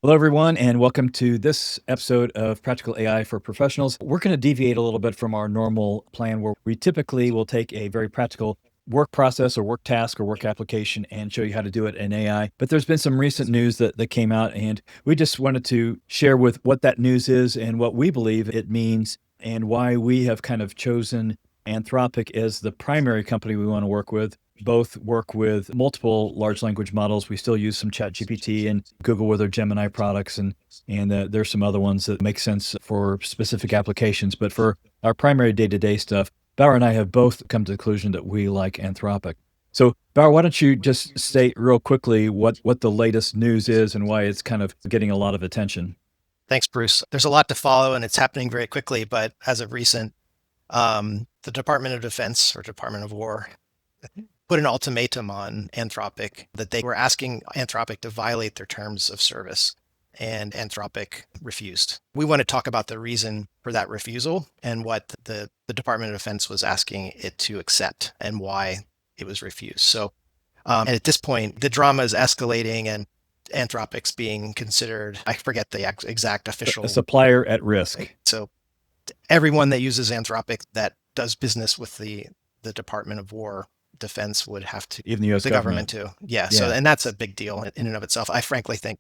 Hello, everyone, and welcome to this episode of Practical AI for Professionals. We're going to deviate a little bit from our normal plan where we typically will take a very practical work process or work task or work application and show you how to do it in AI. But there's been some recent news that came out, and we just wanted to share with what that news is and what we believe it means and why we have kind of chosen Anthropic as the primary company we want to work with. Both work with multiple large language models. We still use some ChatGPT and Google with their Gemini products, and there's some other ones that make sense for specific applications. But for our primary day-to-day stuff, Bauer and I have both come to the conclusion that we like Anthropic. So, Bauer, why don't you just state real quickly what the latest news is and why it's kind of getting a lot of attention? Thanks, Bruce. There's a lot to follow and it's happening very quickly, but as of recent, the Department of Defense or Department of War put an ultimatum on Anthropic that they were asking Anthropic to violate their terms of service, and Anthropic refused. We want to talk about the reason for that refusal and what the Department of Defense was asking it to accept and why it was refused. So, and at this point, the drama is escalating and Anthropic's being considered, I forget the exact official. A supplier at risk. So everyone that uses Anthropic that does business with the Department of War Defense would have to, even the US government too. Yeah. So, and that's a big deal in and of itself. I frankly think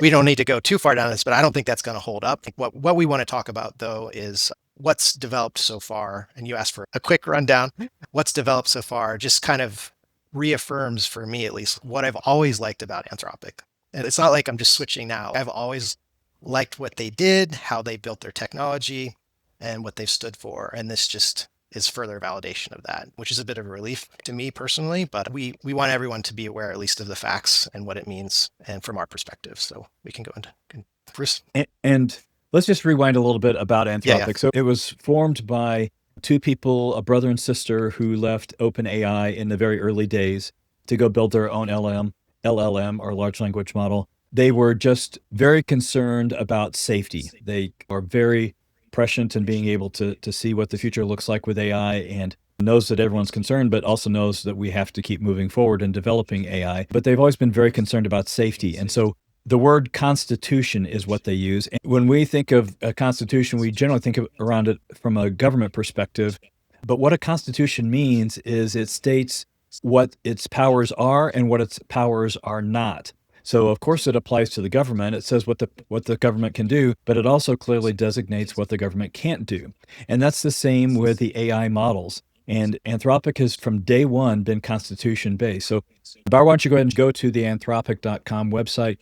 we don't need to go too far down this, but I don't think that's going to hold up. What we want to talk about though is what's developed so far. And you asked for a quick rundown. What's developed so far just kind of reaffirms, for me at least, what I've always liked about Anthropic. And it's not like I'm just switching now. I've always liked what they did, how they built their technology, and what they've stood for. And this just is further validation of that, which is a bit of a relief to me personally, but we want everyone to be aware at least of the facts and what it means and from our perspective. So we can go into Bruce. And let's just rewind a little bit about Anthropic. Yeah. So it was formed by two people, a brother and sister, who left OpenAI in the very early days to go build their own LLM or large language model. They were just very concerned about safety. They are very prescient in being able to see what the future looks like with AI, and knows that everyone's concerned, but also knows that we have to keep moving forward in developing AI. But they've always been very concerned about safety. And so the word constitution is what they use. And when we think of a constitution, we generally think of around it from a government perspective. But what a constitution means is it states what its powers are and what its powers are not. So of course it applies to the government. It says what the government can do, but it also clearly designates what the government can't do. And that's the same with the AI models. And Anthropic has from day one been constitution based. So Bauer, why don't you go ahead and go to the anthropic.com website.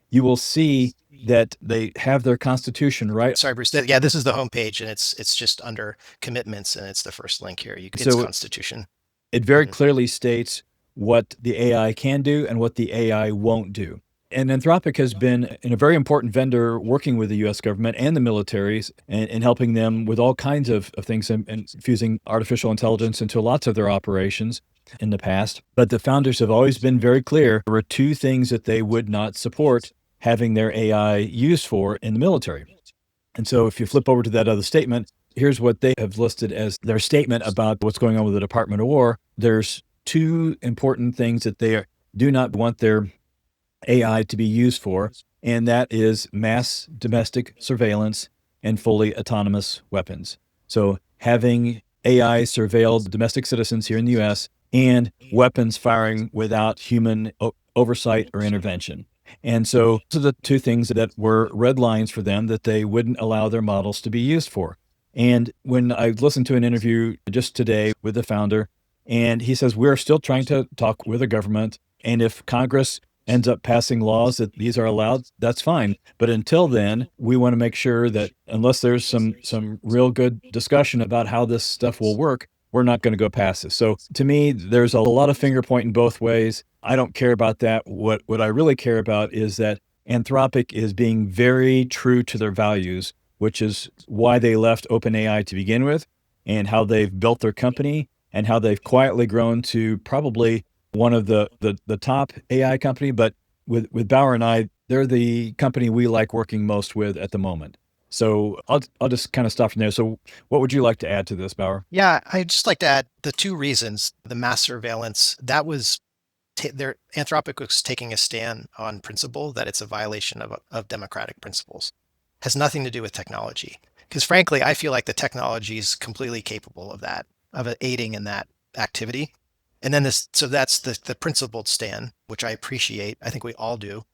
You will see that they have their constitution, right? Sorry, Bruce. Yeah, this is the homepage, and it's just under commitments, and it's the first link here. It's constitution. It very clearly states what the AI can do and what the AI won't do. And Anthropic has been a very important vendor working with the US government and the militaries and helping them with all kinds of things and infusing artificial intelligence into lots of their operations in the past. But the founders have always been very clear. There were two things that they would not support having their AI used for in the military. And so if you flip over to that other statement, here's what they have listed as their statement about what's going on with the Department of War. There's two important things that they do not want their AI to be used for, and that is mass domestic surveillance and fully autonomous weapons. So having AI surveil domestic citizens here in the US and weapons firing without human oversight or intervention. And so those are the two things that were red lines for them that they wouldn't allow their models to be used for. And when I listened to an interview just today with the founder, and he says, we're still trying to talk with the government. And if Congress ends up passing laws that these are allowed, that's fine. But until then, we want to make sure that unless there's some real good discussion about how this stuff will work, we're not going to go past this. So to me, there's a lot of finger pointing both ways. I don't care about that. What I really care about is that Anthropic is being very true to their values, which is why they left OpenAI to begin with and how they've built their company and how they've quietly grown to probably one of the top AI company. But with Bauer and I, they're the company we like working most with at the moment. So I'll just kind of stop from there. So what would you like to add to this, Bauer? Yeah, I'd just like to add the two reasons. The mass surveillance, that was Anthropic was taking a stand on principle that it's a violation of democratic principles. Has nothing to do with technology. Because frankly, I feel like the technology is completely capable of that, of aiding in that activity. And then so that's the principled stand, which I appreciate. I think we all do,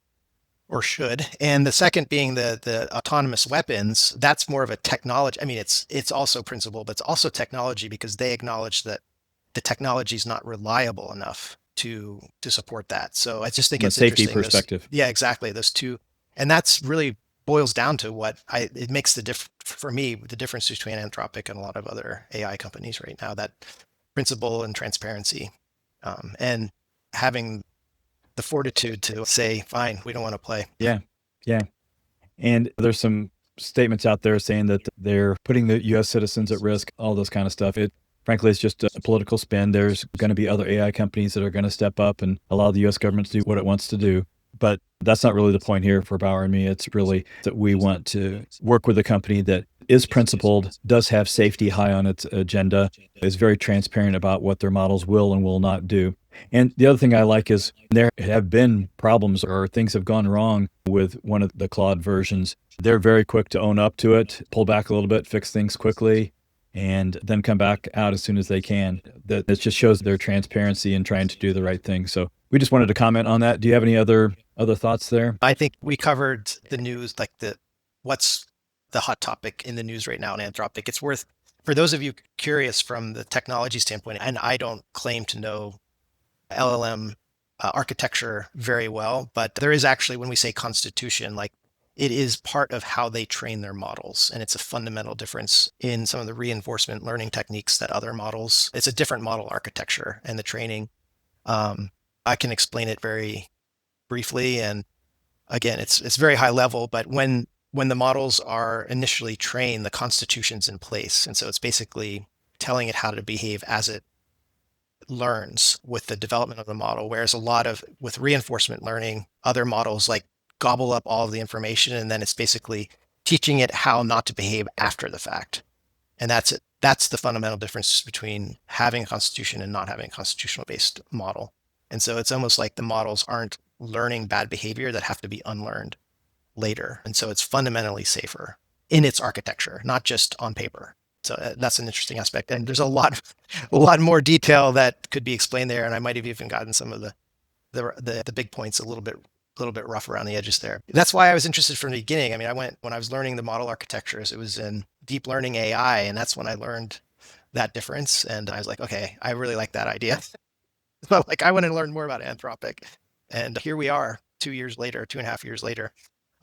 or should. And the second being the autonomous weapons, that's more of a technology. I mean, it's also principle, but it's also technology, because they acknowledge that the technology is not reliable enough to support that. So I just think From a it's safety interesting. perspective. Yeah, exactly. Those two, and that's really boils down to it makes for me, the difference between Anthropic and a lot of other AI companies right now, that principle and transparency, and having the fortitude to say, fine, we don't want to play. Yeah. Yeah. And there's some statements out there saying that they're putting the U.S. citizens at risk, all this kind of stuff. Frankly, it's just a political spin. There's going to be other AI companies that are going to step up and allow the U.S. government to do what it wants to do. But that's not really the point here for Bower and me. It's really that we want to work with a company that is principled, does have safety high on its agenda, is very transparent about what their models will and will not do. And the other thing I like is there have been problems or things have gone wrong with one of the Claude versions. They're very quick to own up to it, pull back a little bit, fix things quickly, and then come back out as soon as they can. That it just shows their transparency in trying to do the right thing. So we just wanted to comment on that. Do you have any other thoughts there? I think we covered the news, like what's the hot topic in the news right now in Anthropic. It's worth, for those of you curious from the technology standpoint, and I don't claim to know LLM architecture very well, but there is actually, when we say constitution, like it is part of how they train their models. And it's a fundamental difference in some of the reinforcement learning techniques that other models, it's a different model architecture and the training. I can explain it very briefly. And again, it's very high level, but when the models are initially trained, the constitution's in place. And so it's basically telling it how to behave as it learns with the development of the model. Whereas with reinforcement learning, other models like gobble up all of the information, and then it's basically teaching it how not to behave after the fact. And that's it. That's the fundamental difference between having a constitution and not having a constitutional based model. And so it's almost like the models aren't learning bad behavior that have to be unlearned later. And so it's fundamentally safer in its architecture, not just on paper. So that's an interesting aspect. And there's a lot more detail that could be explained there. And I might have even gotten some of the big points a little bit rough around the edges there. That's why I was interested from the beginning. I mean, when I was learning the model architectures, it was in deep learning AI. And that's when I learned that difference. And I was like, okay, I really like that idea. So like, I want to learn more about Anthropic. And here we are 2.5 years later.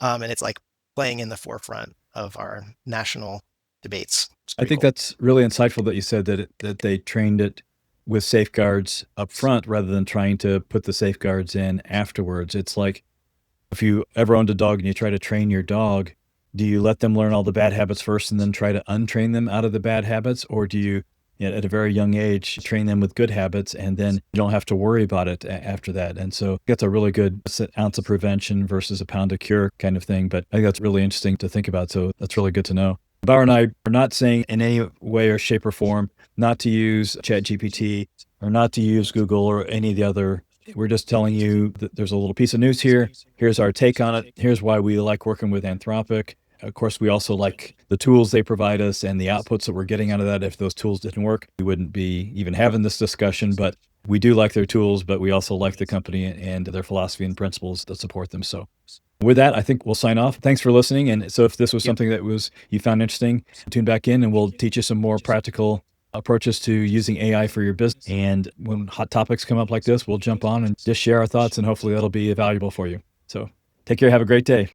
And it's like playing in the forefront of our national debates. I think that's really insightful that you said that they trained it with safeguards up front rather than trying to put the safeguards in afterwards. It's like if you ever owned a dog and you try to train your dog, do you let them learn all the bad habits first and then try to untrain them out of the bad habits? Or do you, at a very young age, train them with good habits and then you don't have to worry about it after that? And so that's a really good ounce of prevention versus a pound of cure kind of thing. But I think that's really interesting to think about. So that's really good to know. Bower and I are not saying in any way or shape or form not to use ChatGPT or not to use Google or any of the other. We're just telling you that there's a little piece of news here. Here's our take on it. Here's why we like working with Anthropic. Of course, we also like the tools they provide us and the outputs that we're getting out of that. If those tools didn't work, we wouldn't be even having this discussion. But we do like their tools, but we also like the company and their philosophy and principles that support them. So with that, I think we'll sign off. Thanks for listening. And so if this was something that you found interesting, tune back in and we'll teach you some more practical approaches to using AI for your business. And when hot topics come up like this, we'll jump on and just share our thoughts, and hopefully that'll be valuable for you. So take care. Have a great day.